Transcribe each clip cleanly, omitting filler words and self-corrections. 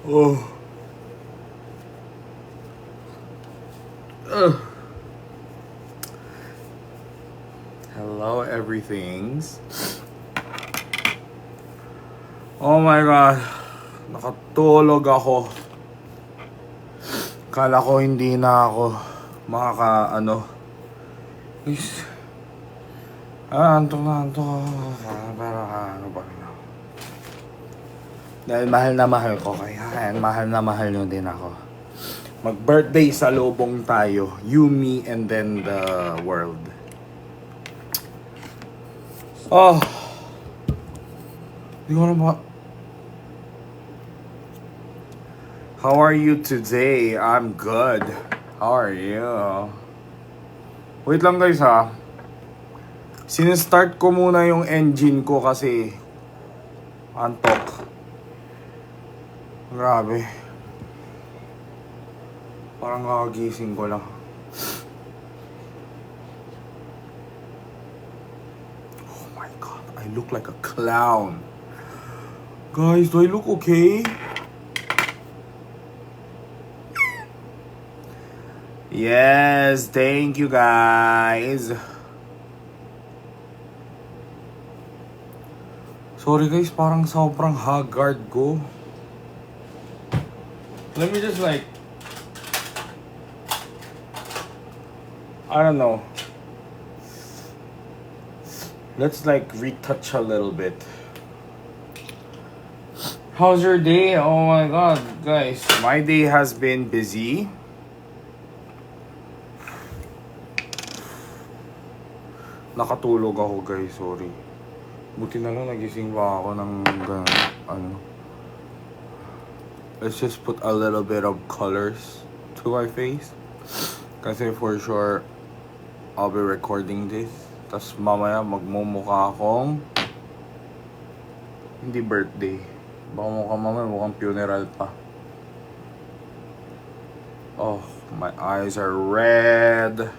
Oh. Ugh. Hello, everythings. Oh my God. Nakatulog ako. Kala ko hindi na ako Is, antok na antok. Pero ano ba? Dahil mahal na mahal ko kaya mahal na mahal nyo din ako. Mag-birthday sa lubong tayo. You, me, and then the world. Oh. Di ko na ba... How are you today? I'm good. How are you? Wait lang guys ha. Sinistart ko muna yung engine ko kasi antok. Grabe. Parang kakagising ko lang. Oh my God, I look like a clown. Guys, do I look okay? Yes, thank you guys. Sorry guys, parang sobrang haggard ko. Let me just I don't know. Let's retouch a little bit. How's your day? Oh my God, guys. My day has been busy. Nakatulog ako guys, sorry. Buti na lang nagising pa ako ng Let's just put a little bit of colors to my face. Kasi for sure, I'll be recording this. Tapos mamaya magmumukha akong hindi birthday. Baka mamaya mukhang funeral pa. Oh, my eyes are red.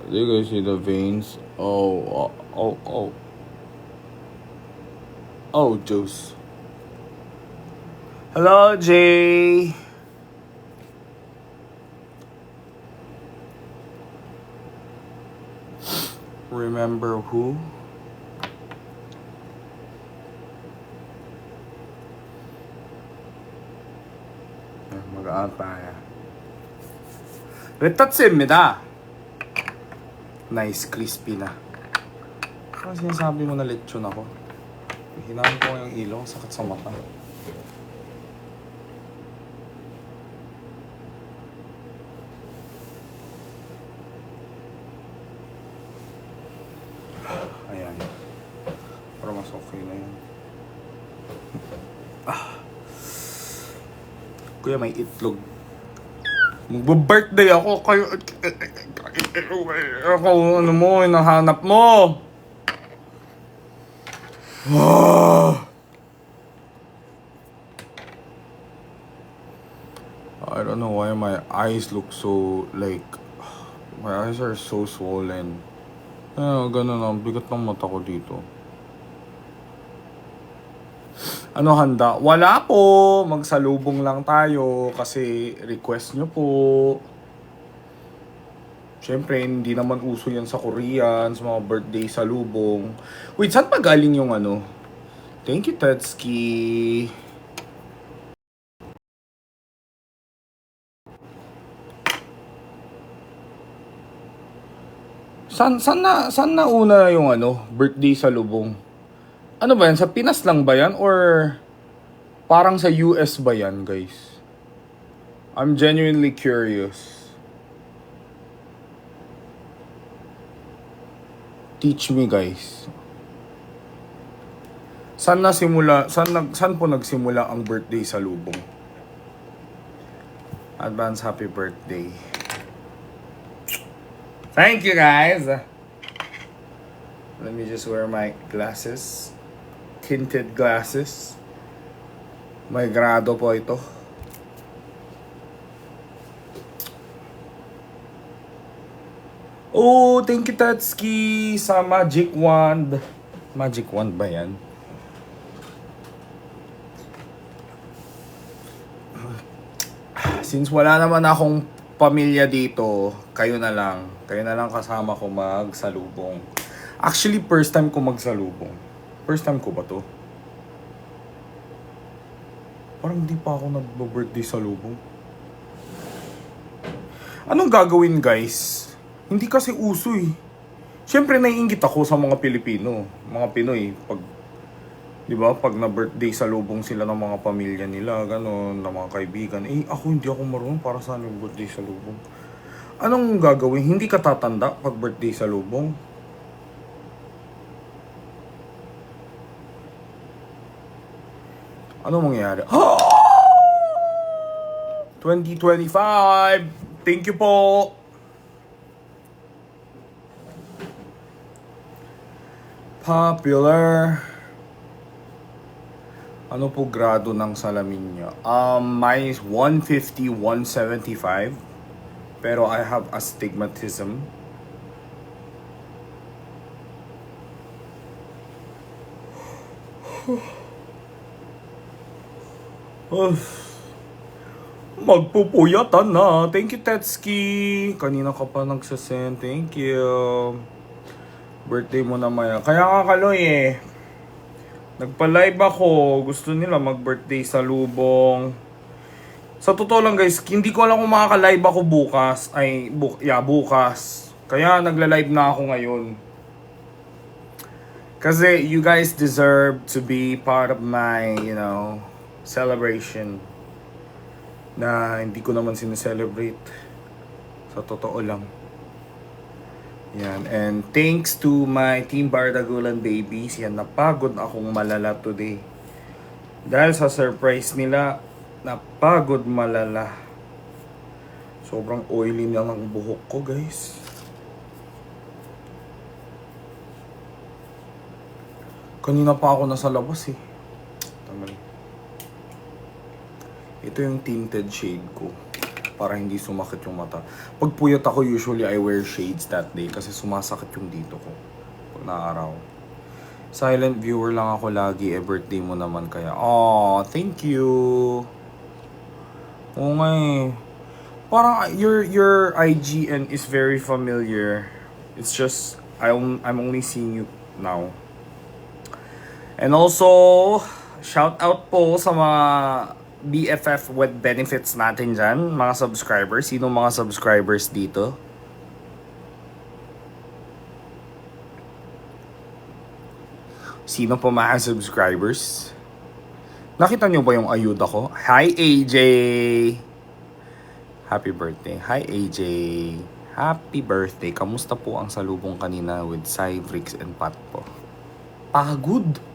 Do you guys see the veins? Oh, juice. Hello, Jay. Remember who? mag-aantaya. retouch입니다. Nice, crispy na. Ano sinasabi mo na lechon ako? Hinaan ko yung ilong, sakit sa mata. Ayan. Pero mas okay na yan. Kuya, may itlog. Mag-birthday ako. Kayo... Ako, ano mo, hinahanap mo. I don't know why my eyes look so my eyes are so swollen. Ganun ang bigat ng mata ko dito. Ano handa? Wala po. Magsalubong lang tayo kasi request nyo po. Siyempre, hindi naman uso yan sa Korean, sa mga birthday salubong. Wait, saan pa galing yung ano? Thank you, Tetsuki. Saan na una yung birthday salubong? Ano ba yan? Sa Pinas lang ba yan? Or parang sa US ba yan, guys? I'm genuinely curious. Teach me, guys. Saan po nagsimula ang birthday salubong? Advance happy birthday. Thank you, guys. Let me just wear my glasses. Tinted glasses. May grado po ito. Oh, thank you, Tatsuki, sa Magic Wand. Magic Wand ba yan? Since wala naman akong pamilya dito, kayo na lang. Kayo na lang kasama ko magsalubong. Actually, first time ko magsalubong. First time ko ba to? Parang hindi pa ako nag-birthday salubong. Anong gagawin, guys? Hindi kasi uso eh. Siyempre, naiingit ako sa mga Pilipino. Mga Pinoy. Pag, di ba? Pag na-birthday salubong sila ng mga pamilya nila, gano'n, ng mga kaibigan. Eh, ako hindi ako marunong para saan yung birthday salubong. Anong gagawin? Hindi ka tatanda pag birthday salubong? Ano mangyayari? 2025! Thank you po! Popular. Ano po grado ng salamin niya? Mine is 150, 175. Pero I have astigmatism. Magpupuyatan na. Thank you, Tetsuki. Kanina ka pa nagsasend. Thank you. Birthday mo na maya. Kaya nga Kaloy eh. Nagpa-live ako. Gusto nila mag-birthday sa lubong. Sa totoo lang guys, hindi ko alam kung makaka-live ako bukas. Bukas. Kaya nagla-live na ako ngayon. Kasi you guys deserve to be part of my, celebration. Na hindi ko naman sineselebrate. Sa totoo lang. Yan. And thanks to my Team Bardagulan babies. Yan, napagod akong malala today. Dahil sa surprise nila, napagod malala. Sobrang oily na ng buhok ko, guys. Kanina pa ako nasa labas eh. Tagal. Ito yung tinted shade ko. Para hindi sumakit yung mata. Pag puyat ako, usually I wear shades that day. Kasi sumasakit yung dito ko. Pag naaraw. Silent viewer lang ako lagi. Birthday mo naman kaya. Oh, thank you. Oo nga eh. Parang your IGN is very familiar. It's just, I'm only seeing you now. And also, shout out po sa mga BFF with benefits natin dyan, mga subscribers. Sino mga subscribers dito? Sino po mga subscribers? Nakita nyo ba yung ayuda ko? Hi AJ! Happy birthday. Hi AJ! Happy birthday. Kamusta po ang salubong kanina with Cyvrix and Pat po? Pagod!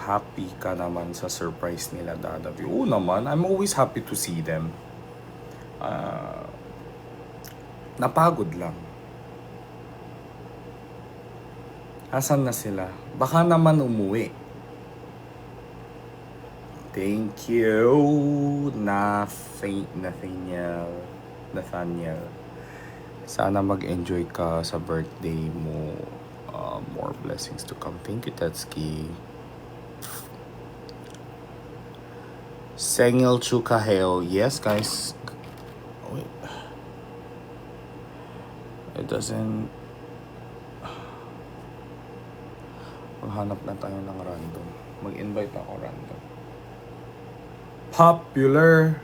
Happy ka naman sa surprise nila, Dadavi. Oo naman, I'm always happy to see them. Napagod lang. Asan na sila? Baka naman umuwi. Thank you, Nathaniel. Sana mag-enjoy ka sa birthday mo. More blessings to come. Thank you, Tetsuki. Sengil Chukaheo. Yes, guys. Wait. It doesn't... Maghanap na tayo ng random. Mag-invite ako random. Popular.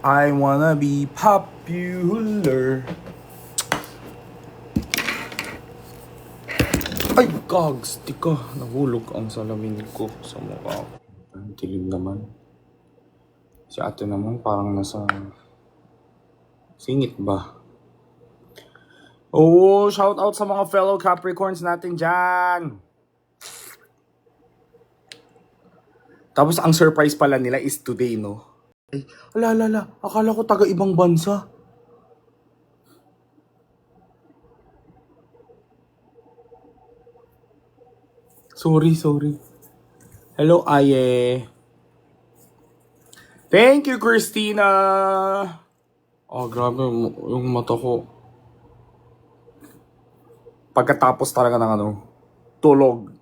I wanna be popular. Ay, gogs. Tika, nahulog ang salamin ko sa mukha ko. Ang dilim naman. Si ate naman parang nasa singit ba? Oh, shout out sa mga fellow Capricorns natin dyan. Tapos ang surprise pala nila is today, no? Ay, ala. Akala ko taga ibang bansa. Sorry. Hello, Aye. Thank you, Christina. Grabe yung mata ko. Pagkatapos talaga ng tulog.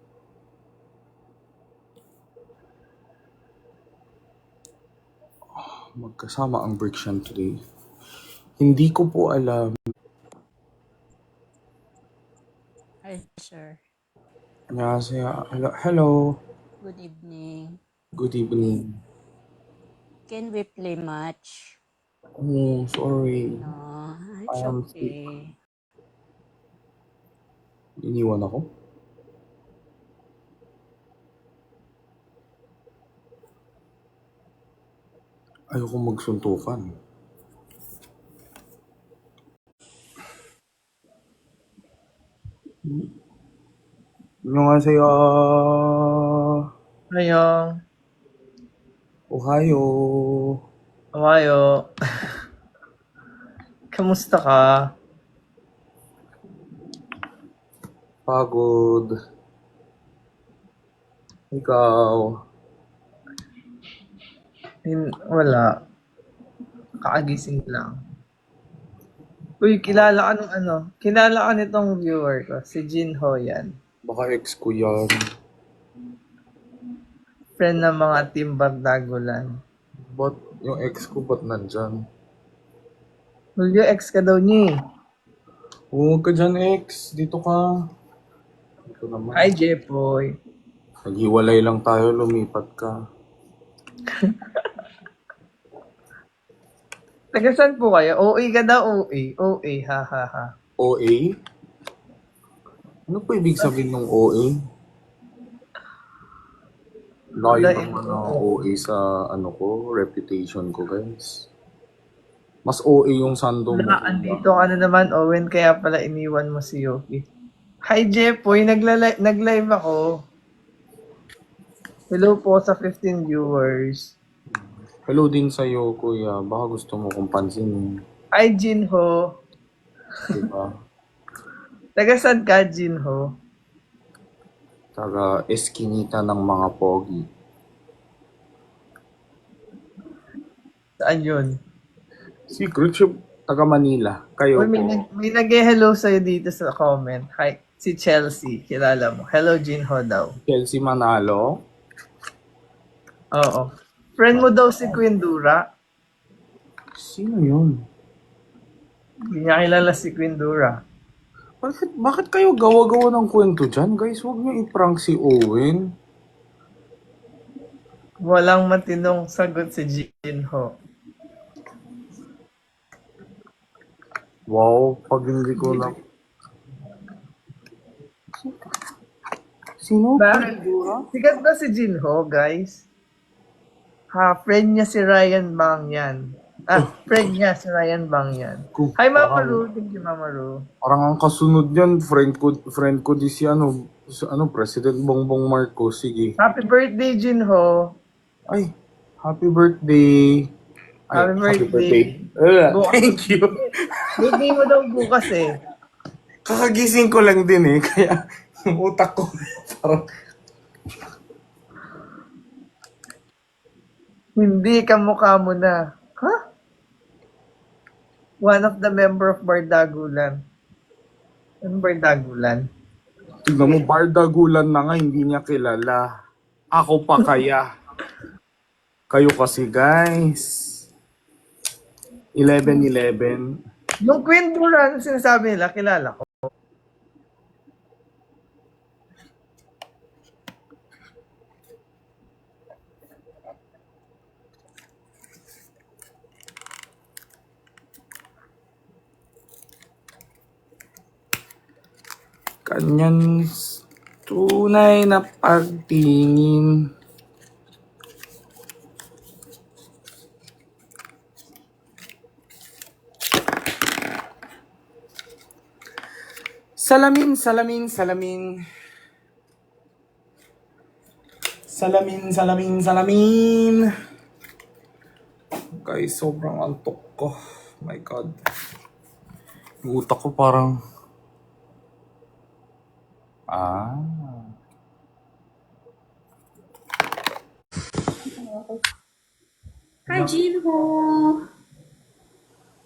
Magkasama ang Berkshire today. Hindi ko po alam. Hi, sir. Annyeonghaseyo. Hello. Good evening. Good evening. Can we play match? Oh, sorry. No, I it's am sick. okay. Iniwan ako? Ayoko magsuntukan. Annyeonghaseyo. Ayong, Ohayo. Ohayo. Kamusta ka? Pagod. Ikaw. Wala. Kaagising lang. Uy, kilala ka nitong viewer ko, si Jinho yan. Baka ex ko yan. Friend ng mga Team Bardagulan. Ba't yung ex ko ba't nandyan? Julio, ex ka daw niya eh. Huwag ka dyan ex. Dito ka. Ito naman. Hi, Jepoy. Naghiwalay lang tayo, lumipat ka. Taga saan po kayo? OA ka daw, OA. OA, ha ha ha. OA? Ano po ibig sabihin ng OA? Layo naman ang OA sa reputation ko, guys. Mas OA yung sando mo. Andito ka na naman, Owen, kaya pala iniwan mo si Yoki. Hi, Jepoy. Nag-live ako. Hello po sa 15 viewers. Hello din sa'yo, kuya. Baka gusto mo kong pansinin. Hi, Jinho. Diba? Taga saan ka, Jinho? Taga eskinita ng mga pogi. Saan yun? Secret shop, taga Manila. Kayo Uy, po. may nag-hello sa'yo dito sa comment. Hi, si Chelsea. Kilala mo. Hello, Jinho daw. Chelsea Manalo. Oo. Friend mo daw si Queen Dura. Sino yun? Hindi niya kilala si Queen Dura. Bakit kayo gawa-gawa ng kwento dyan? Guys, huwag niyo i-prank si Owen. Walang matinong sagot si Jinho. Wow, pag hindi ko lang. Sino? Bakit? Sikat ba si Jinho, guys? Friend niya si Ryan Bangyan. Friend niya si Ryan Bangyan. Hi, Mama Ru. Thank you, Mama Ru. Parang ang kasunod yan, friend ko di si President Bongbong Marcos. Sige. Happy birthday, Jinho. Ay, happy birthday. Happy birthday. Thank you. Birthday mo daw bukas eh. Kakagising ko lang din eh, kaya yung utak ko parang Hindi, kamukha mo na. Huh? One of the member of Bardagulan. Anong Bardagulan? tignan mo, Bardagulan na nga, hindi niya kilala. Ako pa kaya. Kayo kasi, guys. 11-11. Yung Queen Dura, ano sinasabi nila, kilala ko. Kanyan tunay na pagtingin. Salamin, salamin, salamin. Salamin, salamin, salamin. Guys, sobrang antok ko. My God. Yung utak ko parang... Hi, Jinho.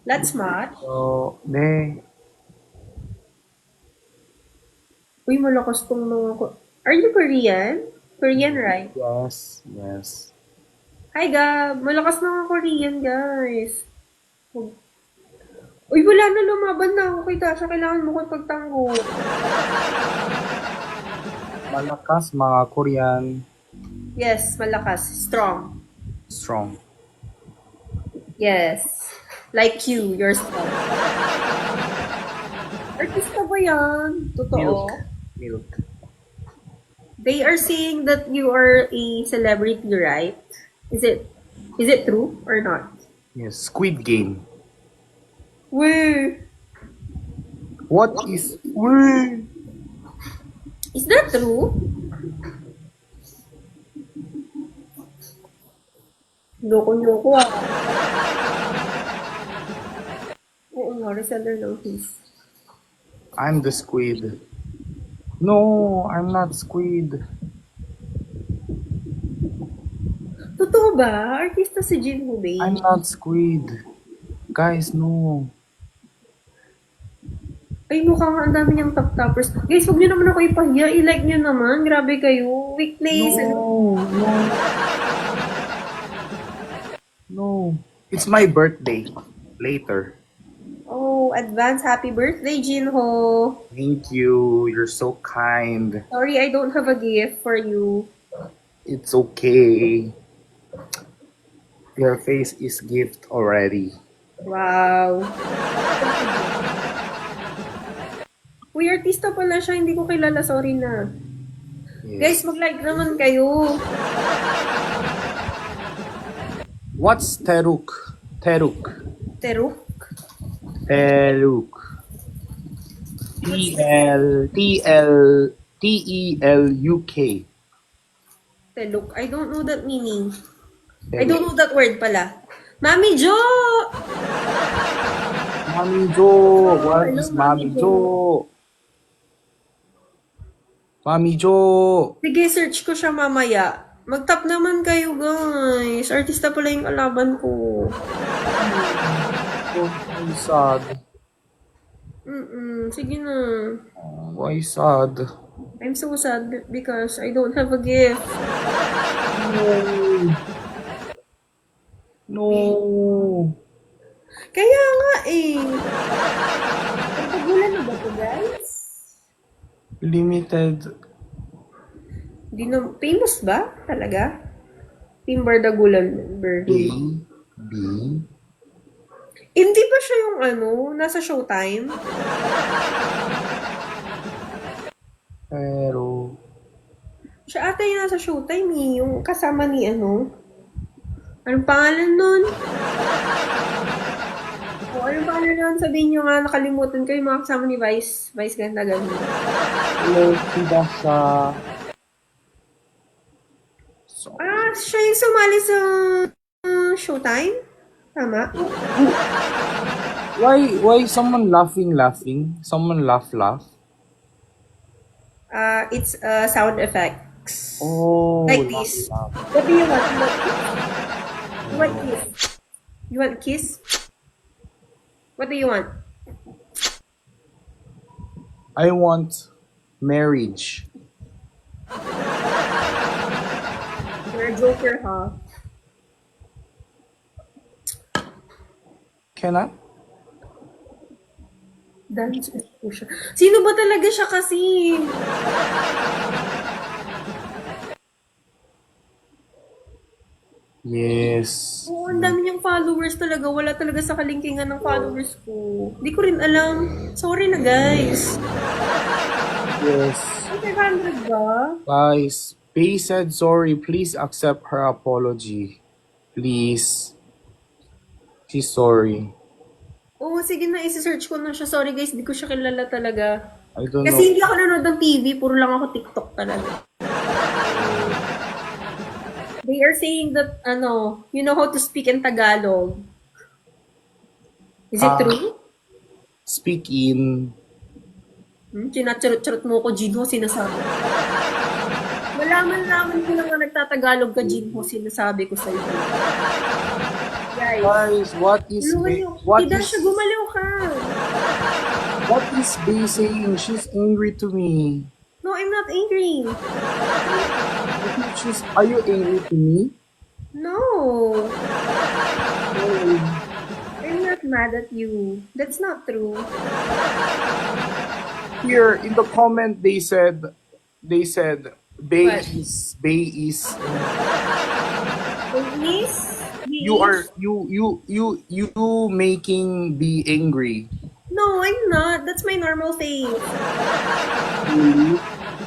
Let's match. So, ne. Uy, malakas tong mga... Are you Korean? Korean, right? Yes, yes. Hi, Gab. Malakas na mga Korean, guys. Uy, wala na, lumaban na ako kay Tasha. Kailangan mo ko pagtanggol. Malakas mga Korean. Yes, malakas. Strong. Strong. Yes. Like you, you're strong. Artista ba yan? Totoo. Milk. They are saying that you are a celebrity, right? Is it true or not? Yes, Squid Game. Wait, What is... Wait. is that true? Loko-loko ah. Oo nga, reseller ng fees. I'm the squid. No, I'm not squid. Totoo ba? Artista si Jinho, babe. I'm not squid. Guys, no. Ay, mukhang ang dami niyang top-toppers. Guys, huwag niyo naman ako ipahiya. I-like niyo naman. Grabe kayo. Weekdays. No, no. No. It's my birthday. Later. Oh, advance happy birthday, Jinho. Thank you. You're so kind. Sorry, I don't have a gift for you. It's okay. Your face is gift already. Wow. Uy, artista pala siya. Hindi ko kilala. Sorry na. Guys, Yes. mag-like naman kayo. What's Teruk? Teruk. Teruk. Teruk. Teluk. Teluk. I don't know that meaning. I don't know that word pala. Mami Jo! Mami Jo. What Hello, is Mami Mami Jo? Mami Jo. Sige, search ko siya mamaya. Mag-tap naman kayo, guys. Artista pala yung kalaban ko. Oh, why sad? Sige na. Why sad? I'm so sad because I don't have a gift. No. Kaya nga eh. Pagpagulan na ba to, guys? Limited. Di na, famous ba? Talaga? Team Bardagulan birthday. B. Hindi ba siya yung nasa Showtime? Pero. Siya ata yung nasa Showtime eh. Yung kasama ni Anong pangalan nun? Anong pangalan nun? Sabihin nyo nga, nakalimutan ko yung mga kasama ni Vice. Vice ganda ganda. Hello, sida siya. So, Siya yung sumali sa Showtime? Tama? why someone laughing? Someone laugh? It's sound effects. Oh, Like laugh, this. laugh. What do you want? You want kiss? You want kiss? What do you want? I want marriage. You're a joker, huh? Can I? Dance ko siya. Sino ba talaga siya kasi? Yes. Oo, ang dami niyang followers talaga. Wala talaga sa kalingkingan ng followers ko. Hindi ko rin alam. Sorry na, guys. Yes. Ay, 500 ba? Guys, Pay said sorry. Please accept her apology. Please. She's sorry. Oo, sige na. Isi-search ko na siya. Sorry, guys. Hindi ko siya kilala talaga. I don't Kasi know. hindi ako nanonood ng TV. Puro lang ako TikTok talaga. They are saying that, you know how to speak in Tagalog. Is it true? Speak in. Kinachurot-churot mo ko, Jinho, sinasabi. Malaman ko lang na nagtatagalog ka, Jinho, sinasabi ko sa'yo. Guys, Guys, what is Kidasha, gumalaw ka. what is Bey saying? She's angry to me. No, I'm not angry. Are you angry to me? No. I'm not mad at you. That's not true. Here in the comment they said Bey What? is Please? you making Bey angry. No, I'm not. That's my normal face. Really?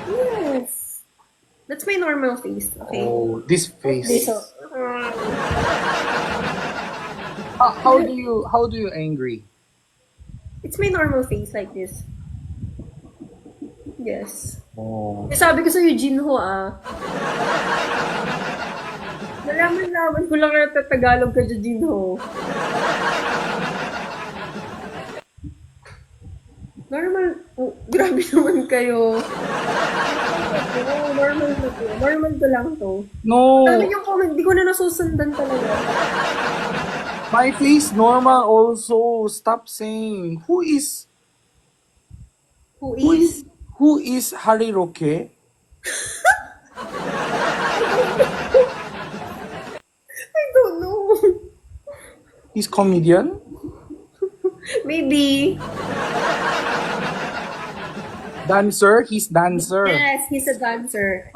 Yes. That's my normal face, okay? Oh, this face. This, How do you angry? it's my normal face like this. Yes. Oh. Eh, sabi ko sa'yo, Jinho, ah. Nalaman ko lang na Tagalog ka dyan, Jinho. Normal. Oh, grabe naman kayo. Oh, normal na to. Normal ko lang to. No, Sabi yung comment, di ko na nasusundan talaga. my face normal also. Stop saying who is who is Hariroke? I don't know. He's comedian? Maybe. Dancer? He's dancer. Yes, he's a dancer.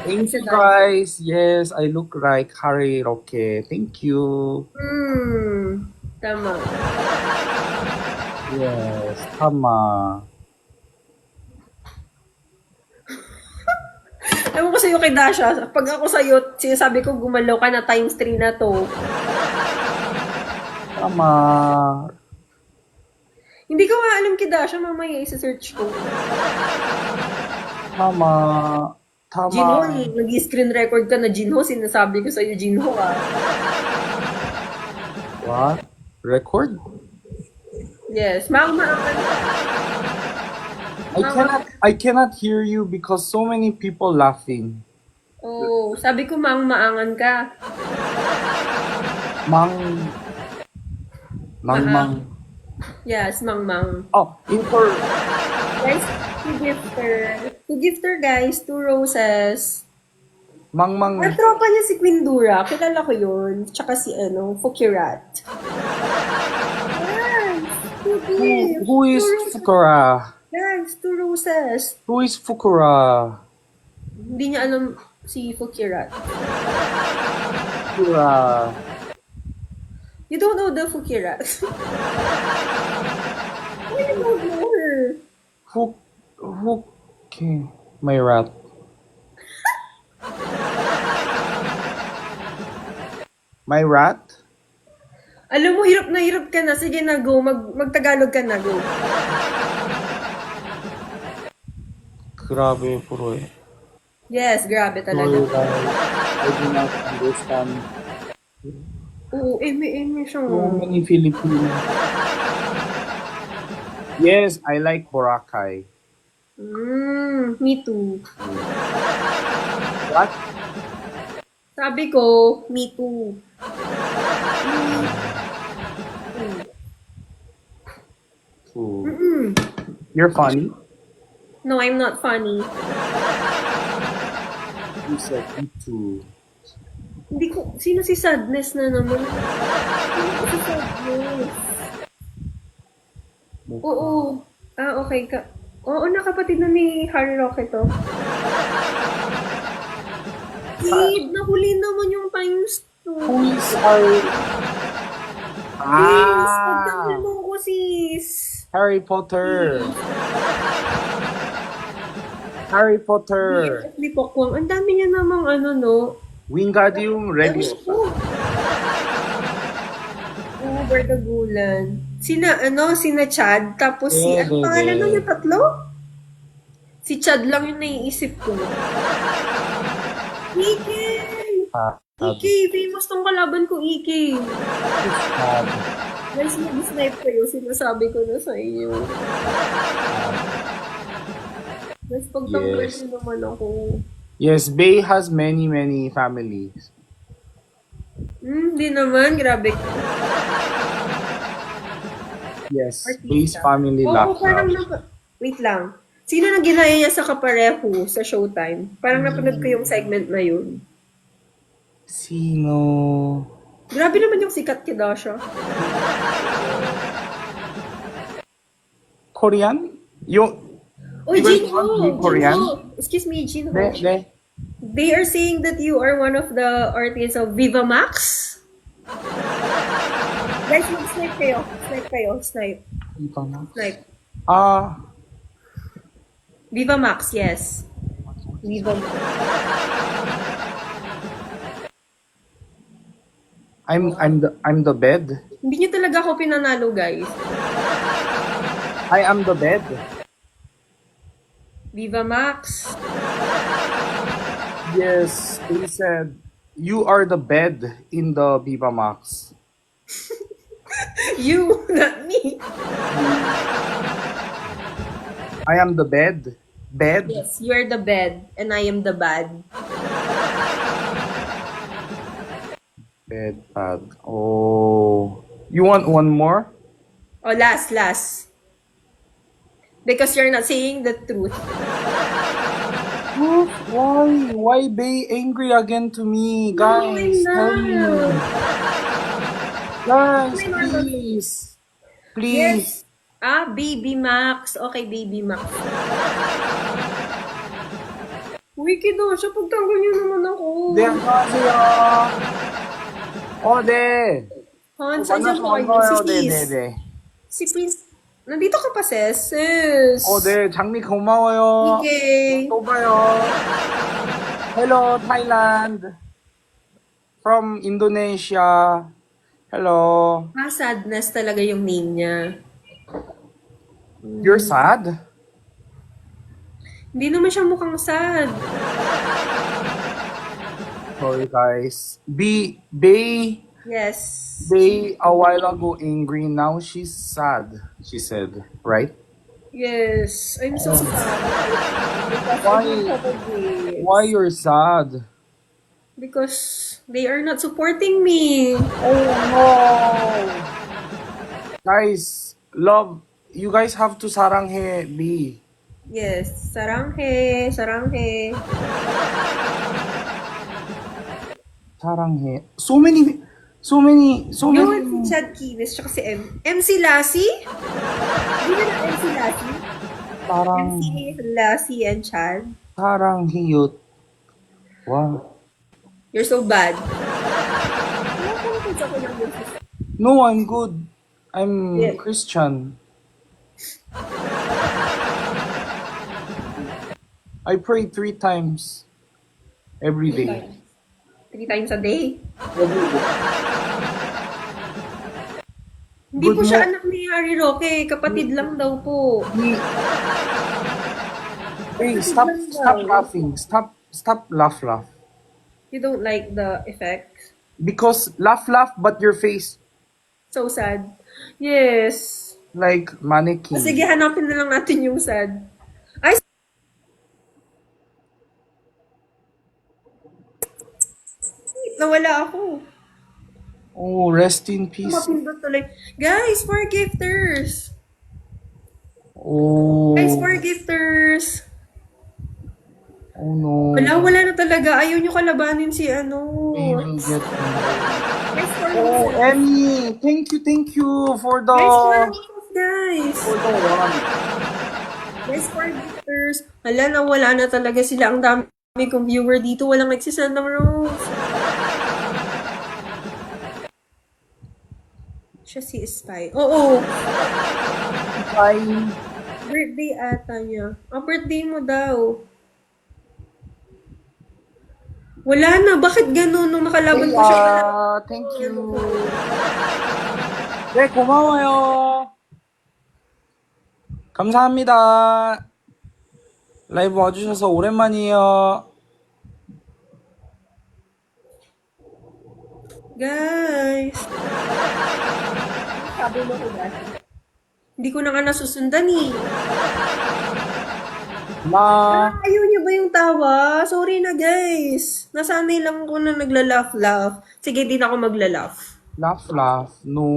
Thank you guys. Yes, I look like Hariroke. Thank you. Tama. Yes, tama. Ewan ko sa'yo kay Dasha, pag ako sa'yo, sinasabi ko gumalaw ka na times 3 na to. Tama. Hindi ko nga alam kay Dasha, mamaya isa-search ko. Tama. Tama. Jinho, nag-screen record ka na Jinho, sinasabi ko sa'yo Jinho ah. What? Record? Yes, maang-maangan ka. I cannot hear you because so many people laughing. Oh, sabi ko maang-maangan ka. Mang. Yes, mang-mang. Oh, for Guys, two gifter guys, 2 roses. Mang. Ang tropa niya si Queen Dura, kilala ko yun. Tsaka si Fukirat. Yes, Who is Fukura? Guys, 2 roses. Who is Fukura? Hindi niya alam si Fukirat. Fukura. You don't know the Fukirat? Why you don't know her? Okay. My rat. My rat? Alam mo, hirap na hirap ka na. Sige na, go. Magtagalog ka na, go. Grabe, puro eh. Yes, grabe talaga. Sorry guys. I do not understand. Oo, eme siya. So many Filipinos. Yes, I like Boracay. Me too. What? Sabi ko, me too. Ooh. You're funny? No, I'm not funny. You said me too. Hindi ko, sino si Sadness na naman? Sino si Sadness? Oo. Okay ka. Oo, nakapatid na ni Harry Roque to. Kid, nahuli naman yung times 2. Who is Harry? Sis, pagtanggol mo ko, sis. Harry Potter. Harry Potter. Di Pokwang. Ang dami niya namang no. Wingardium Leviosa. Berdagulan. Sina Chad, tapos ang pangalan nun yung tatlo? Si Chad lang yung naiisip ko. Ike! Ike, famous tong kalaban ko, Ike. Guys, mag-snipe kayo, sinasabi ko na sa inyo. Guys, pagtanggal nyo naman ako. Yes, Bey has many families. Hindi naman, grabe. Yes, Artista. Base Family Oo, Laugh parang Love. wait lang. Sino nang ginaya niya sa Kapareho sa Showtime? Parang napanood ko yung segment na yun. Sino? Grabe naman yung sikat kay Dasha. Korean? Yung, Oy, Di ba Jinho! yung Korean? Jinho! Excuse me, Jinho. de. They are saying that you are one of the artists of Viva Max. Guys, mag-snipe kayo. Snipe kayo. Snipe. Snipe. Ah, Viva Max, yes. Viva Max. I'm the bed. Hindi niyo talaga ako pinanalo, guys. I am the bed. Viva Max. Yes, they said you are the bed in the Viva Max. You, not me. I am the bed. Bed. Yes, you are the bed, and I am the bad. Bed pad. Oh. You want one more? Oh, last. Because you're not saying the truth. Why? Why be angry again to me? Guys, No, tell I'm me. not. Guys, I'm not. please. Please. Yes. Ah, Baby Max. Okay, Baby Max. Wiki daw siya. Pagtanggol niyo naman ako. De, 안녕하세요. 네. Hans, andyan po kayo. Si Sis. 네. Si Prince. Nandito ka pa, Sis. Sis. 네. 장미 고마워요. Okay. 또 봐요. Hello, Thailand. From Indonesia. Hello. Sadness talaga yung name niya. You're sad? Hindi naman siya mukhang sad. Sorry, guys. Yes. They a while ago angry, now she's sad, she said, right? Yes. I'm so sad. Because Why? I don't have a grade. Why you're sad? Because they are not supporting me. Oh no! Guys, love, you guys have to saranghe B. Yes. Saranghe. Saranghe. Saranghe. So many. Yun, si Chad Kinis, tsaka si MC Lassie? Hindi na MC Lassie? Sarang, MC Lassie and Chad. sarangheyut. Wow. You're so bad. Ako ng boses. No, I'm good. I'm Yeah. Christian. I pray 3 times every day. 3 times a day. Every day. Hindi Good po siya mo- anak ni Harry Roque. Kapatid lang daw po. Hey, stop laughing. Stop laugh. You don't like the effect? Because laugh, but your face So sad. Yes. like mannequin. Sige, hanapin na lang natin yung sad. Ay! Nawala ako. Oh, rest in peace. Mapindot tuloy. Guys, for gifters! Oh. Guys, for gifters! Oh no. Wala na talaga. Ayaw nyo kalabanin si ano. They will get me. Guys, for Oh, gifters. Emmy, thank you for the Guys, for gifters, guys. for the one. Guys, for gifters. Wala na talaga sila. Ang dami kong viewer dito. Walang nagsisend ng rose. Siya si Spy. Oo. Bye. Birthday ata niya. Birthday mo daw. Wala na. Bakit ganun? Nung nakalaban ko siya, wala. Thank you. 네, 고마워요. 감사합니다. 라이브 와주셔서 오랜만이에요. Guys. Sabi mo ko dati. Hindi ko na nga nasusundan eh. 마. Ayaw niyo ba yung tawa? Sorry na, guys. Nasanay lang ko na nagla-laugh-laugh. Sige, di na ako magla-laugh. Laugh. No.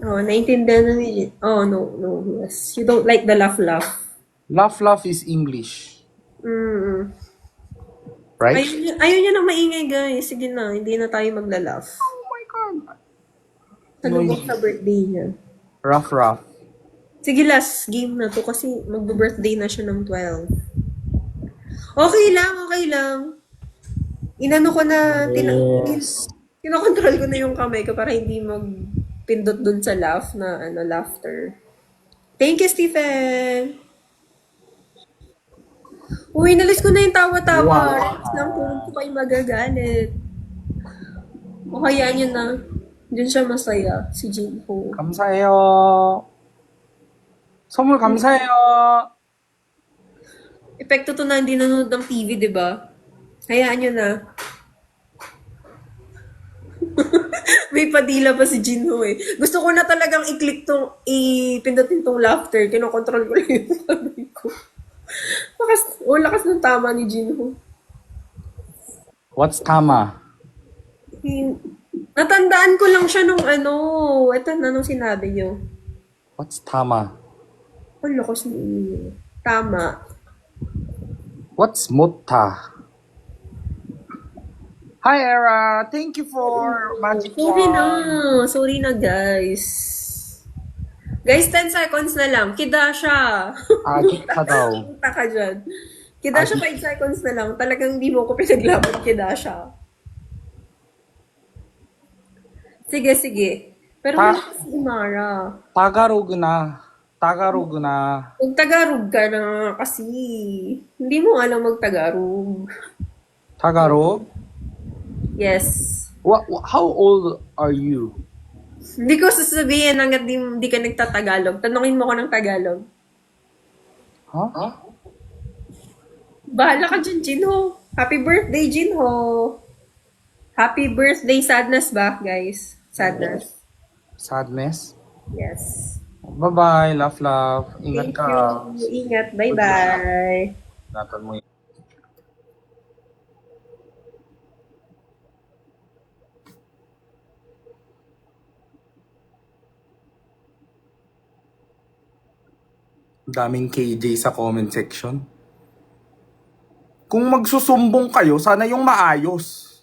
Oh, naintindihan na ni Jin. Oh, no, yes. You don't like the laugh-laugh. Laugh is English. Mm. Right? Ayaw niya ng maingay, guys. Sige na, hindi na tayo magla-laugh. Oh my God. Salubok sa birthday niya. Rough. Sige, last game na to kasi magbe-birthday na siya ng 12. Okay lang. Inano ko na, Yes. kinokontrol ko na yung kamay ko para hindi magpindot dun sa laugh na laughter. Thank you, Stephen! Uy, nalis ko na yung tawa-tawa. Wow. Relax lang kung hindi kayo magagalit. O hayaan nyo na. Diyan siya masaya, si Jinho. 감사해요. 선물 감사해요. Epekto to na hindi nanonood ng TV, di ba? Hayaan nyo na. May padila pa si Jinho eh. Gusto ko na talagang ipindutin tong laughter. Kinokontrol ko lang yung sabi ko. Lakas ng tama ni Jinho. What's tama? Natandaan ko lang siya nung ito na nung sinabi niyo. What's tama? Ang lakas ni Tama. What's mutta? Hi, Era. Thank you for Magic Wand. Sorry na, guys. Guys, 10 seconds na lang. Kidasha. Agit ka daw. Punta ka dyan. Kidasha, 5 seconds na lang. Talagang di mo ko pinaglaban, Kidasha. Sige. Pero wala si Imara. Tagalog na. Kung Tagarog ka na kasi. Hindi mo alam mag-Tagarog. Tagalog? Yes. How old are you? Hindi ko sasabihin hanggat di ka nagtatagalog. Tanungin mo ko ng Tagalog. Huh? Bahala ka dyan, Jinho. Happy birthday, Jinho. Happy birthday, sadness ba, guys? Sadness. Sadness? Yes. Bye-bye. Love. Ingat Thank ka. you. Ingat. Bye-bye. Ingatan mo yun. Daming KJ sa comment section. Kung magsusumbong kayo, sana yung maayos.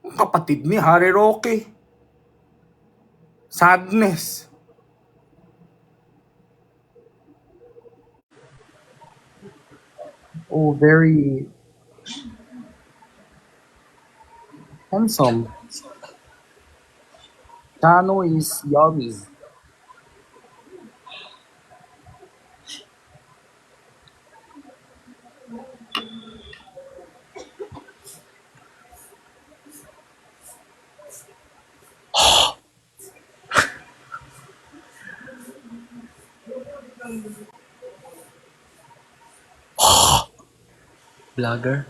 Ang kapatid ni Harry Roque. Sadness. Oh, very handsome. Chano is yummy. Vlogger.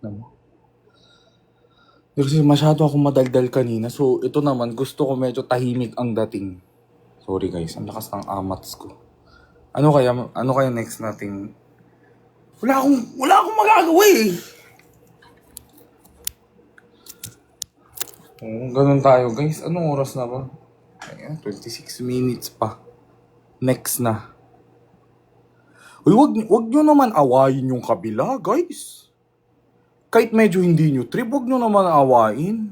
Ano? Kasi masyado akong madaldal kanina. So, ito naman, gusto ko medyo tahimik ang dating. Sorry guys, ang lakas ng amats ko. Ano kaya next nating... Wala akong magagawa eh. Ganun tayo guys. Anong oras na ba? Ayan, 26 minutes pa. Next na. Uy, wag nyo naman awayin yung kabila, guys. Kahit medyo hindi nyo trip, wag nyo naman awayin.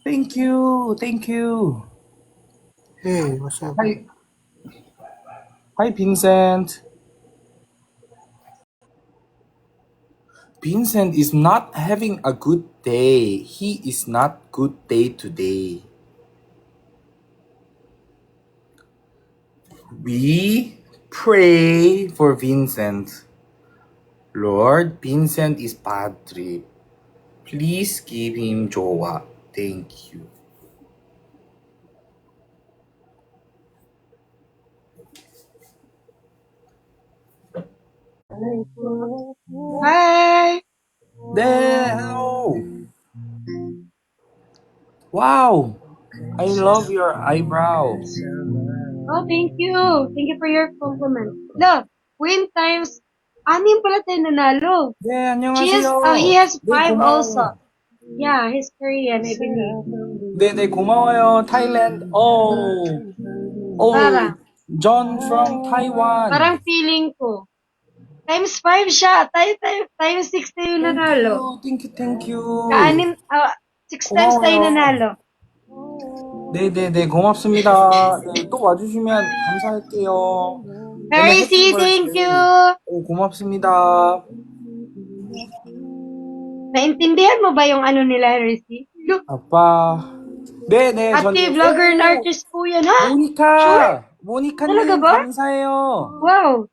Thank you. Thank you. Hey, what's up? Hi. Hi, Vincent. Vincent is not having a good day. He is not good day today. We pray for Vincent. Lord, Vincent is bad trip. Please give him jowa. Thank you. Hi! Hello. Wow. I love your eyebrow. Oh, thank you. Thank you for your compliment. No, win times, anim pala tayo nanalo. He has 네, 5 also. 고마워요. Yeah, he's Korean, I believe. 네, 고마워요. Thailand. Parang, John from Taiwan. parang feeling ko. Times 5 siya. Times 6 tayo nanalo. Thank you. Kaanim, 6 times tayo 고마워요. nanalo. 네, 고맙습니다. 네, 또 와주시면 감사할게요. Harry Happy C, thank birthday. you. 고맙습니다. Naintindihan mo ba yung ano nila, Harry C? Look, 아빠. 네, ate, vlogger and artist po yan, ha? 모니카. Sure? 모니카님, talaga ba? 감사해요. Wow.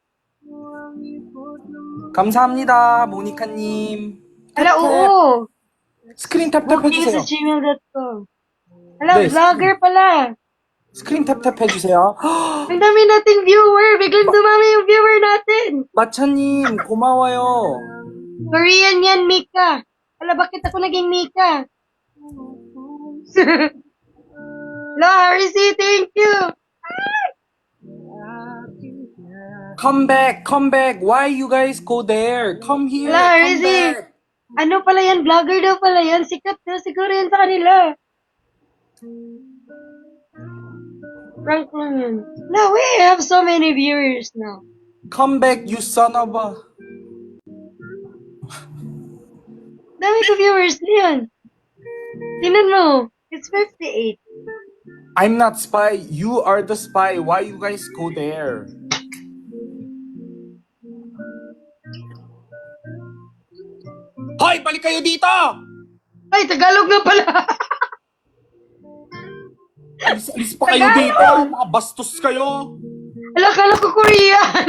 감사합니다, 모니카님. Ala, oo. 스크린 탭탭 Booking 해주세요. sa gmail.com. Ala, 네, vlogger pala. 스크린 탭탭 해주세요. Ang dami nating viewer. Biglang dumami yung viewer natin. 마차님, 고마워요. Korean yan, Mika. Ala, bakit ako naging Mika? Larry C, thank you. Come back. Why you guys go there? Come here. Ala, Come Rizzy. back. Ano pala yan? Vlogger daw pala yan. Sikat na siguro yan sa kanila. Prank lang yan. Now we have so many viewers now. Come back, you son of a... Dami ko viewers na yan. Tingnan mo. It's 58. I'm not spy. You are the spy. Why you guys go there? Hoy, balik kayo dito! Ay, Tagalog nga pala. Alis pa kayo dito. Mga bastos kayo. Ala, kala ko Korean.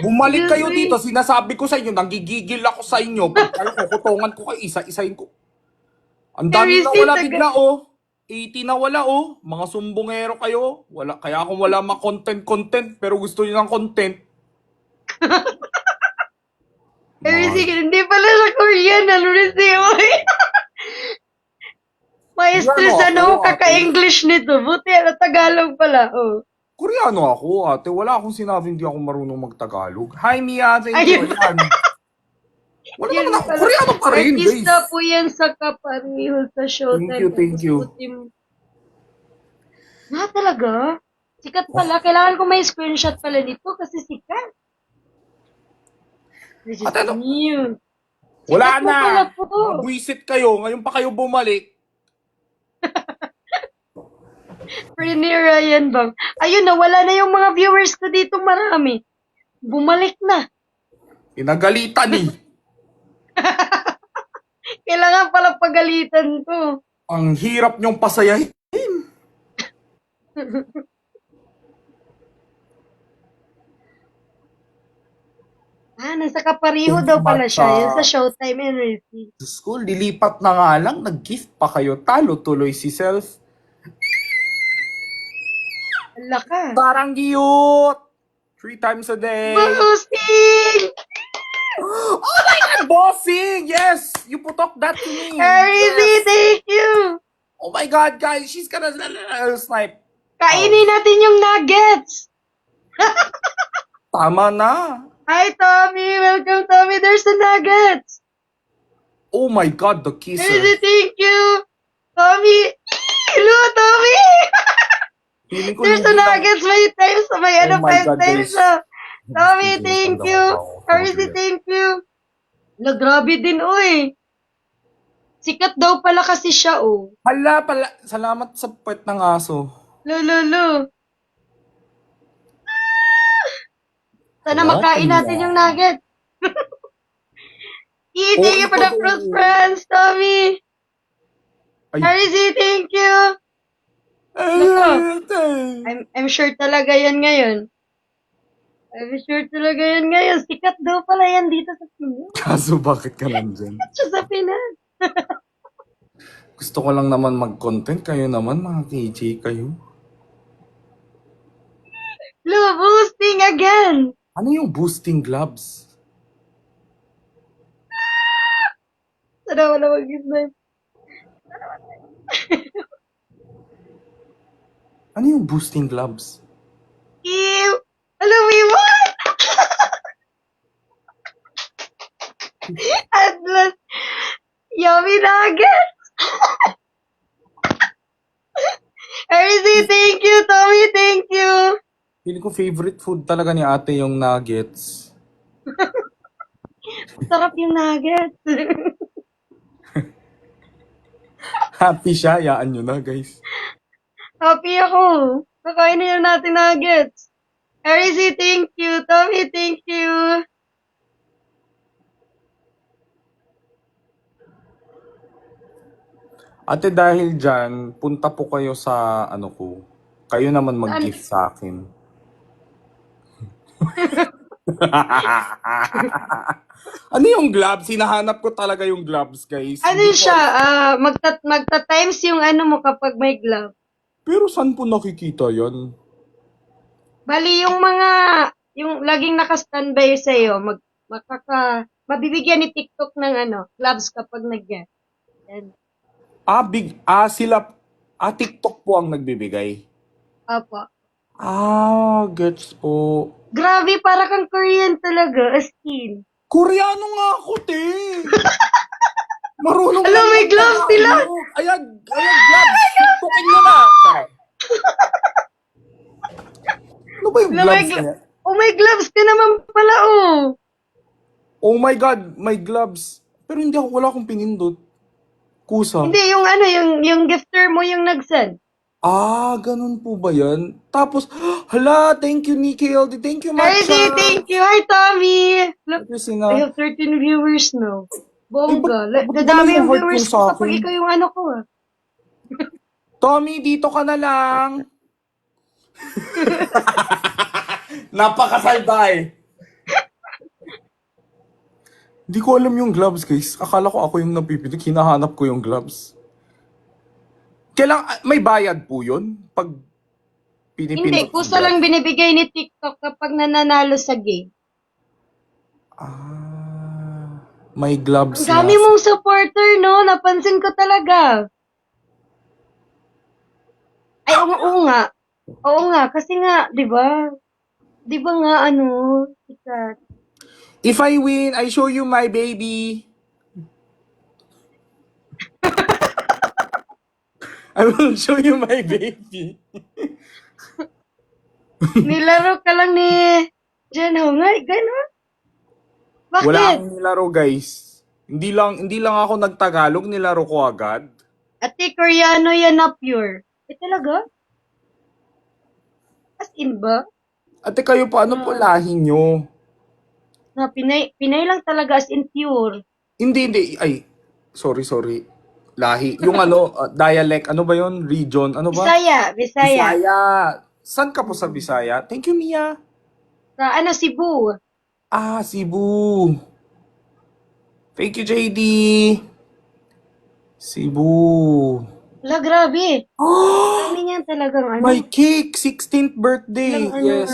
Bumalik kayo dito. Sinasabi ko sa inyo, nagigigil ako sa inyo. Pag kayo kukutungan ko kayo, isa-isahin ko. Ang dami na wala bigla, oh. 80 na wala, oh. Mga sumbongero kayo. Wala, kaya kung wala content, pero gusto niyo ng content. Rizzy, hindi pala sa Korean. Ano, Rizzy? Maestro Ano sa ako, no, ate? kaka-English nito. Buti, Tagalog pala. Oh. Koreano ako, ate. Wala akong sinabi hindi ako marunong magtagalog. Hi, Mia. Thank you. Ayun. Yan. Wala Yun naman ako. pala. Koreano pa rin, guys. Artista po yan sa kapareho sa Showtime. Thank you. Talaga? Sikat pala. Kailangan ko may screenshot pala nito kasi sikat. This is Ate, ano? new. Wala Sikat na. pala po. Buwisit kayo. Ngayon pa kayo bumalik. Premier Ryan Bang. Ayun na, wala na yung mga viewers ko dito marami. Bumalik na. Pinagalitan eh. Kailangan pala pagalitan to. Ang hirap niyong pasayahin. Nasa kapariho Thank daw you, pala siya. Matcha. Yan sa Showtime Energy. Sa school, dilipat na nga lang, nag-gift pa kayo. Talo tuloy si Self. Ala ka. Parang cute! 3 times a day. Boosting! Oh my God, bossing! Yes! You putok that to me. Crazy, Yes. thank you! Oh my God, guys, she's gonna snipe. Kainin natin yung nuggets! Tama na. Hi, Tommy! Welcome, Tommy! There's the nuggets! Oh my God, the kisser. Crazy, thank you! Tommy! Hello, Tommy! Feeling ko There's the lugi lang. nuggets! May times, may Oh ano, my 5 God, times guys. na. Tommy, thank you! Crazy, thank you! La, grabe din, uy! Sikat daw pala kasi siya, oh. Hala pala. Salamat sa puwet ng aso. Lolo. Sana Wala makain pa natin yan. yung nugget. Thank you for the fruit friends, Tommy. Ay. Crazy, thank you. I'm sure talaga yan ngayon. Sikat daw pala yan dito sa Pinas. Kaso bakit ka nandyan? Siya sa Pinas. Gusto ko lang naman mag-content. Kayo naman, mga KJ kayo. Boosting again. Ano yung boosting gloves? Sana wala mag-snipe. Ano yung boosting gloves? Ew. Alam mo yun, what? At last, yummy nuggets. Crazy, thank you. Tommy, thank you. Feeling ko favorite food talaga ni ate yung nuggets. Sarap yung nuggets. Happy siya. Yaan nyo na, guys. Happy ako. Kakainin na natin nuggets. Crazy, thank you. Tommy, thank you. Ate, dahil dyan, punta po kayo sa ano ko. Kayo naman mag-gift sa akin. Ano yung gloves? Hinahanap ko talaga yung gloves, guys. Ano Hindi ko- siya? Magta-times yung ano mo kapag may glove. Pero saan po nakikita yan? Bali, yung laging naka-standby sa'yo, mabibigyan ni TikTok ng gloves kapag nag-get. Yan. TikTok po ang nagbibigay. Opo. Gets po. Grabe, para kang Korean talaga, as in. Koreano nga ako, te. Marunong Alam, lang may ako gloves sa sila. ano. Ayan, gloves. TikTokin mo na. Sarap. Ano ba yung Alam, gloves na yan? Oh, may gloves ka naman pala, oh. Oh my God, may gloves. Pero wala akong pinindot. Kusa. Hindi, yung gifter mo yung nag-send. Ganun po ba yan? Tapos, hala, thank you, Nikki LD. Thank you, Matcha. Crazy, thank you. Hi, Tommy. Look, Kasi I nga, have 13 viewers now. Bongga. ba't Dadami yung heart viewers yung sa ko kapag akin? ikaw yung ano ko, ah. Tommy, dito ka na lang. Napakasalbay. Hindi ko alam yung gloves, guys. Akala ko ako yung napipitik. Hinahanap ko yung gloves. May bayad po yun? Pag pinipindot Hindi, yung kusa gloves? lang binibigay ni TikTok kapag nananalo sa game. May gloves Ang dami mong supporter, no? Napansin ko talaga. Ay, oo nga. Oo nga, kasi nga, di ba? Di ba nga, sikat. If I win, I show you my baby. I will show you my baby. Nilaro ka lang ni Jenho nga, gano'n? Bakit? Wala akong nilaro, guys. Hindi lang ako nagtagalog, nilaro ko agad. Ate, Koreano yan na pure. Talaga? As in ba? Ate, kayo paano po lahi nyo? Na Pinay lang talaga as in pure. Hindi. Ay, sorry. Lahi. Yung dialect, ano ba yun? Region, ano ba? Bisaya. Bisaya. San ka po sa Bisaya? Thank you, Mia. Sa Cebu. Ah, Cebu. Thank you, JD. Cebu. Wala, grabe. Oh, Dami niyan talagang my cake! 16th birthday. Walang Yes.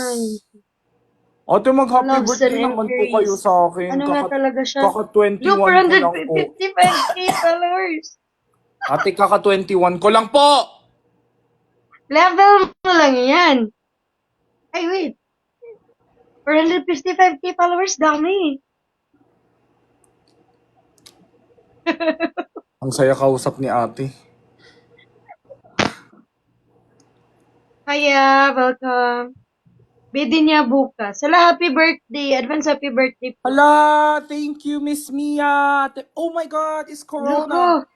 Ate, mag-happy loves and birthday naman po kayo inquiries. sa akin. Ano nga talaga siya? Kaka 21 Look, ko lang po. 455k followers. Ate, kaka 21 ko lang po. Level mo lang yan. Ay, wait. 455k followers, dami. Ang saya kausap ni ate. Kaya, welcome. Bidi niya bukas. Sala, happy birthday. Advance happy birthday po. Hala, thank you, Miss Mia. Oh my God, it's Corona. Loko.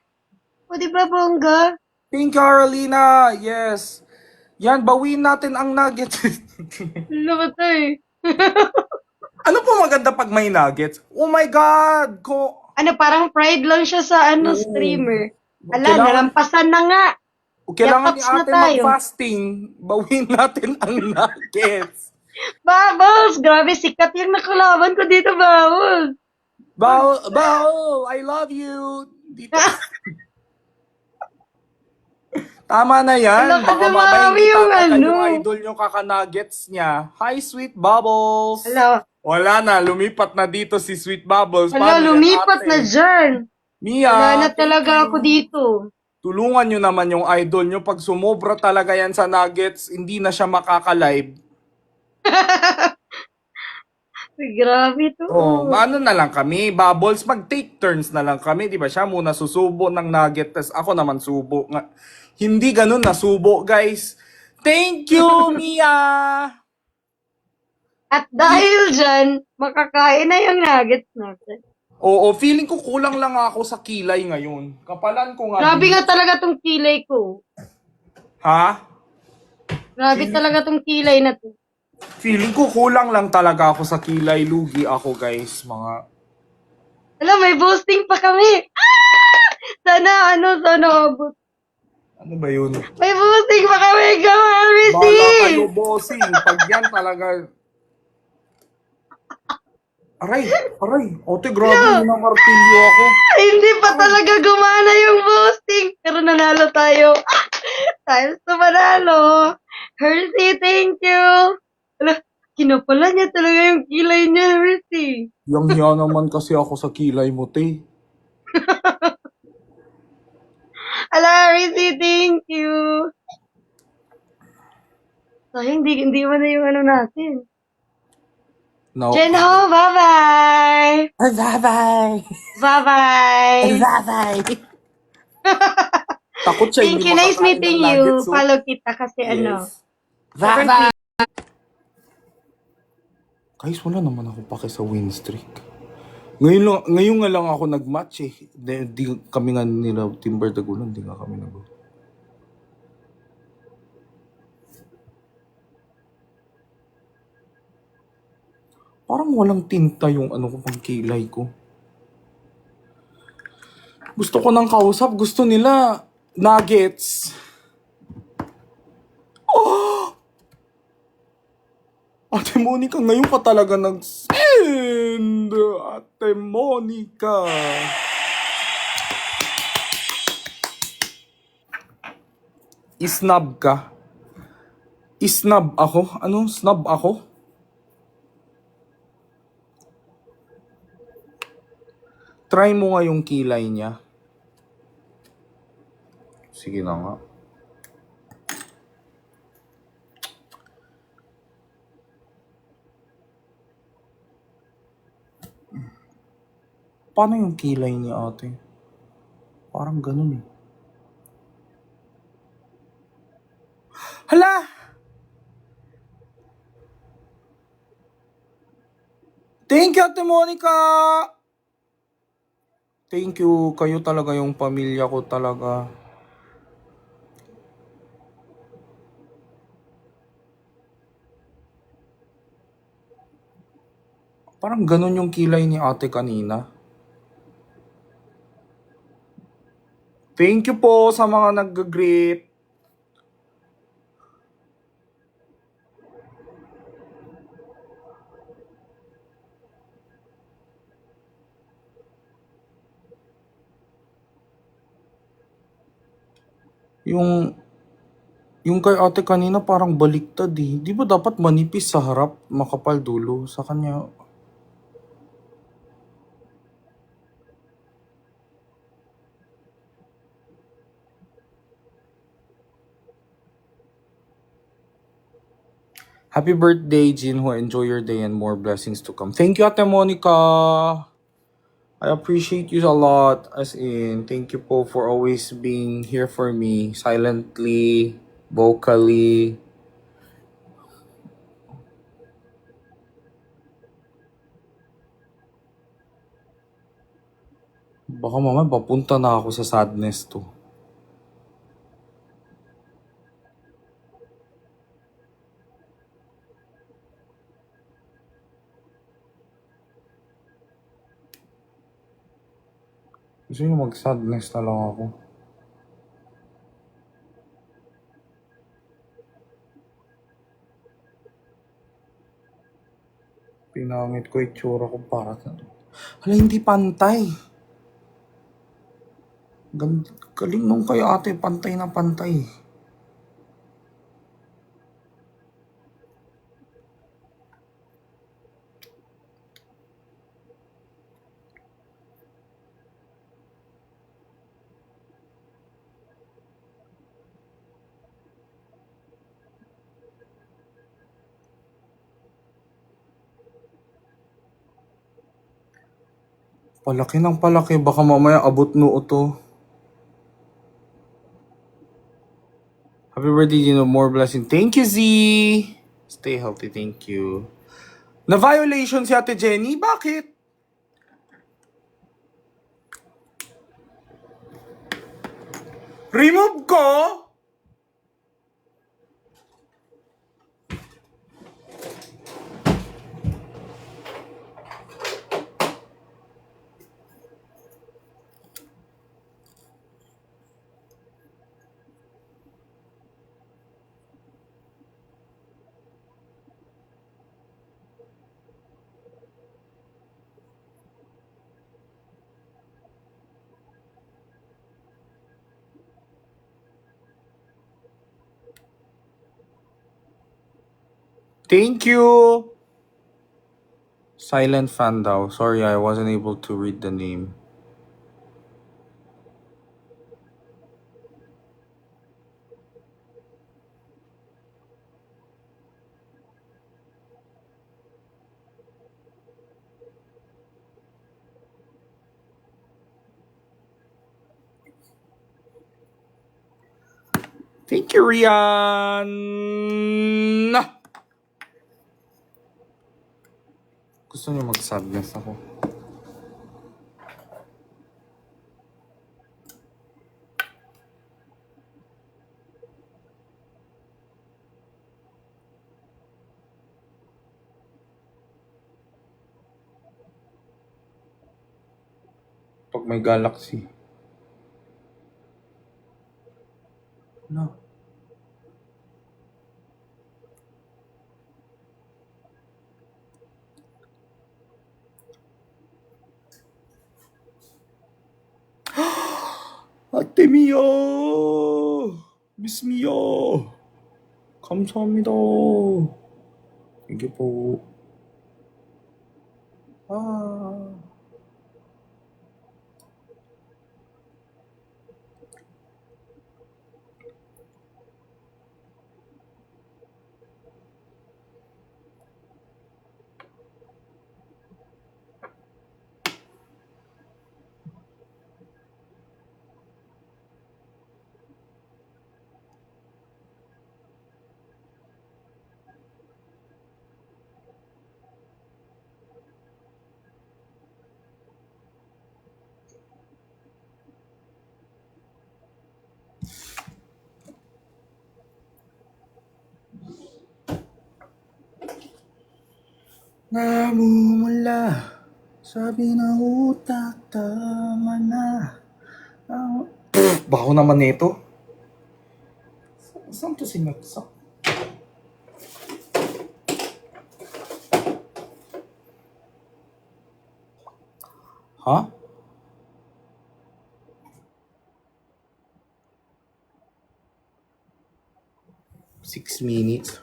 O, di ba, bongga? Thank you, Carolina. Yes. Yan, bawiin natin ang nuggets. Loko to eh. Ano po maganda pag may nuggets? Oh my God. Parang pride lang siya sa streamer. Ala, Kailangan- nalampasan na nga. Kailangan ni Yataps na ate tayo. mag-fasting. Bawiin natin ang nuggets. Bubbles! Grabe, sikat yung nakalaban ko dito, Bubbles. Bao, I love you. Dito. Tama na yan. Wala ka Baka na, mamaya mami, hindi yung tatagay ano. yung idol nyo kaka-nuggets niya. Hi, Sweet Bubbles. Ala, Wala na, lumipat na dito si Sweet Bubbles. ala, Paano yan, lumipat ate? na dyan. Mia, Wala na thank talaga you. ako dito. Tulungan nyo naman yung idol nyo. Pag sumobra talaga yan sa nuggets, hindi na siya makaka-live. Ay, grabe to. Oh, ano na lang kami, Bubbles, mag-take turns na lang kami, 'di ba? Siya muna susubo ng nugget, tas ako naman subo. Hindi ganun na subo, guys. Thank you, Mia. At dahil dyan, makakain na yung nuggets natin. Oo, feeling ko kulang lang ako sa kilay ngayon. Kapalan ko nga. Grabe nga talaga tong kilay ko. Ha? Grabe talaga tong kilay na to. Feeling ko kulang lang talaga ako sa kilay. Lugi ako, guys. Alam, may boosting pa kami. Sana abot. Ano ba yun? May boosting pa kami, come on, Bala Missy! kayo, bossing. Pag yan talaga... Aray. Ote, grabe yun ang martilyo ako. Hindi pa talaga gumana yung boosting. Pero nanalo tayo. Times to manalo. Hershey, thank you. Ala, kinapala niya talaga yung kilay niya, Hershey. Yang hiya naman kasi ako sa kilay mo, te. Ala, Hershey, thank you. Sayang, hindi mo na yung natin. No. Jenho, bye-bye! Bye-bye! Bye-bye! Bye-bye! Takot siya Thank you, nice meeting you. Follow kita kasi Bye-bye! Guys, wala naman ako pake sa win streak. Ngayon nga lang ako nag-match eh. Di kami nga nila Timber Dagulan, di nga kami nag- Parang walang tinta yung pang kilay ko. Gusto ko ng kausap, gusto nila nuggets. Oh! Ate Monica, ngayon ka talaga nag-send. Ate Monica. Isnab ka. Isnab ako? Ano? Snub ako? Try mo nga yung kilay niya. Sige na nga. Paano yung kilay niya, ate? Parang ganun eh. Hala! Thank you, Ate Monica! Thank you. Kayo talaga yung pamilya ko talaga. Parang ganun yung kilay ni ate kanina. Thank you po sa mga nag-greet. Yung kay ate kanina parang baliktad eh. Di ba dapat manipis sa harap, makapal dulo? Sa kanya, happy birthday, Jinho. Enjoy your day and more blessings to come. Thank you, Ate Monica. I appreciate you a lot. As in, thank you po for always being here for me. Silently, vocally. Baka mamaya papunta na ako sa sadness to. Gusto nyo mag-sadness na lang ako. Pinangit ko itsura ko para sa... Hala, hindi pantay. Galing nung kay ate, pantay na pantay. Palaki ng palaki, baka mamaya abot noo to. Happy birthday, Gino. More blessing. Thank you, Z. Stay healthy, thank you. Na-violation si Ate Jenny? Bakit? Remove ko? Thank you. Silent fan daw. Sorry, I wasn't able to read the name. Thank you, Rian. Gusto niyo mag-sadness ako? Pag may galaxy. No. Ate Mia! Miss Mia! 감사합니다. Thank you po. Ah. Namumula, sabi ng utak, tama na. Baho naman nito. Saan to sinaksak? Ha? Six minutes.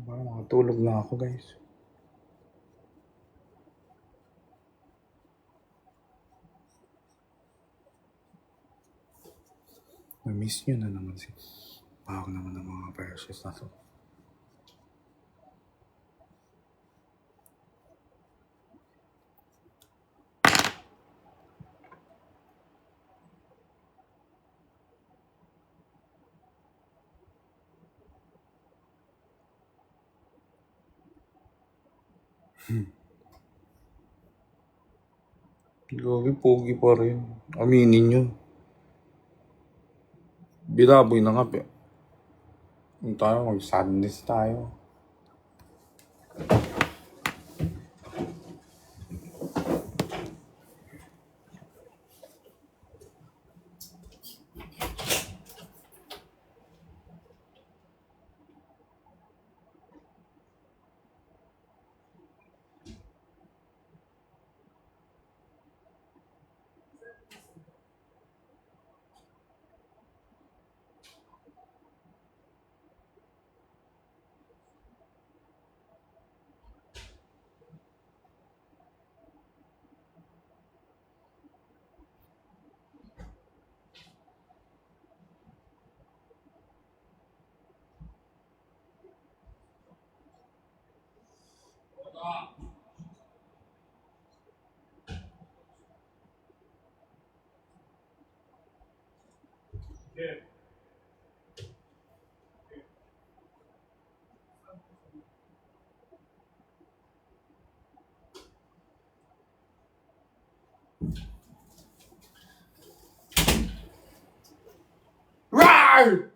Parang makatulog na ako, guys. Na-miss nyo na naman si... Bago naman ng mga verses na to. Gagi, pogi pa rin. Aminin nyo. Binaboy na nga. Yung tayo, mag-sadness tayo. Rawr!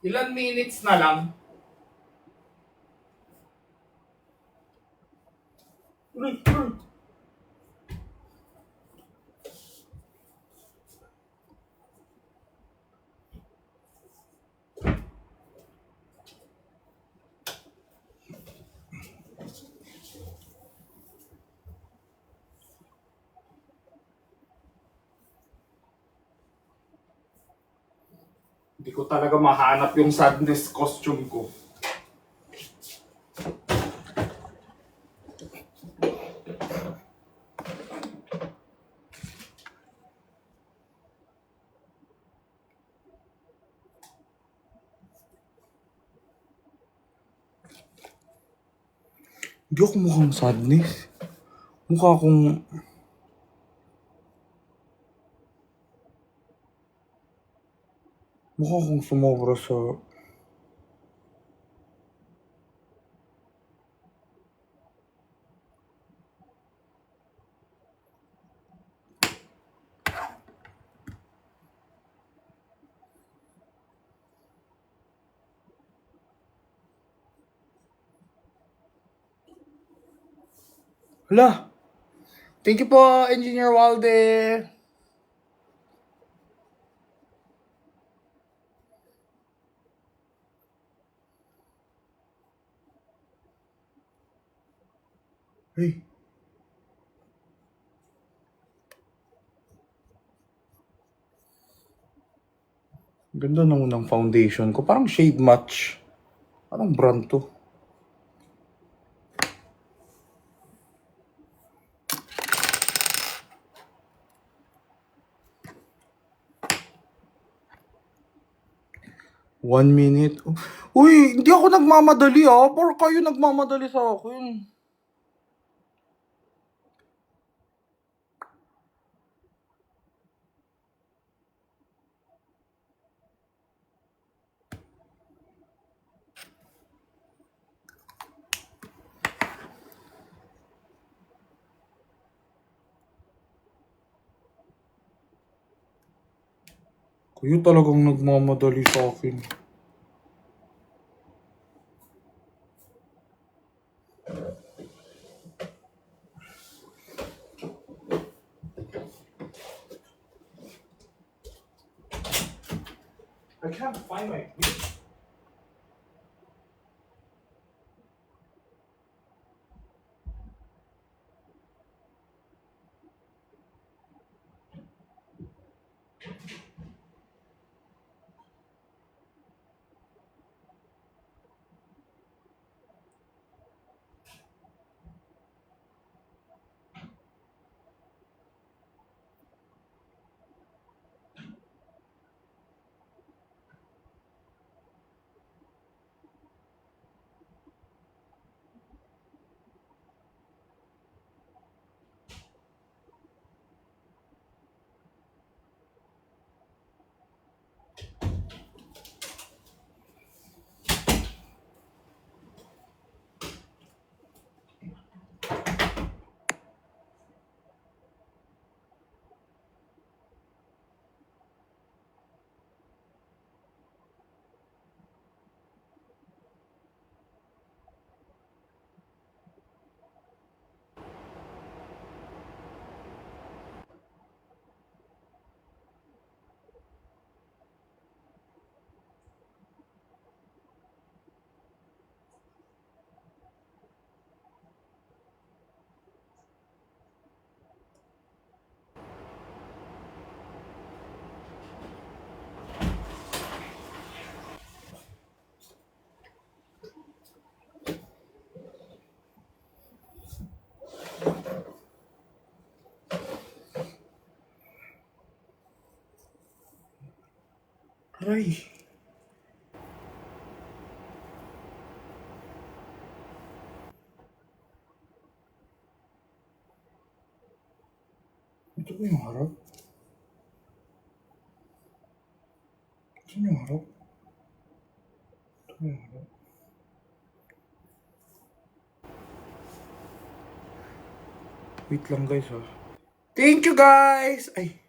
Ilan minutes na lang? Hindi ko talaga mahanap yung sadness costume ko. Hindi ako mukhang sadness. Mukha akong... Mukha akong sumobra sa... Hala! Thank you po, Engineer Walde! Hey! Ganda naman ng foundation ko. Parang shade match. Parang brand to. One minute. Uy, hindi ako nagmamadali ah. Pero kayo nagmamadali sa akin. Kayo talagang nagmamadali sa akin. I can't find my keys. Ay. Ito ba yung harap? Ito yung harap? Ito yung harap? Wait lang guys ha. Thank you guys! Ay.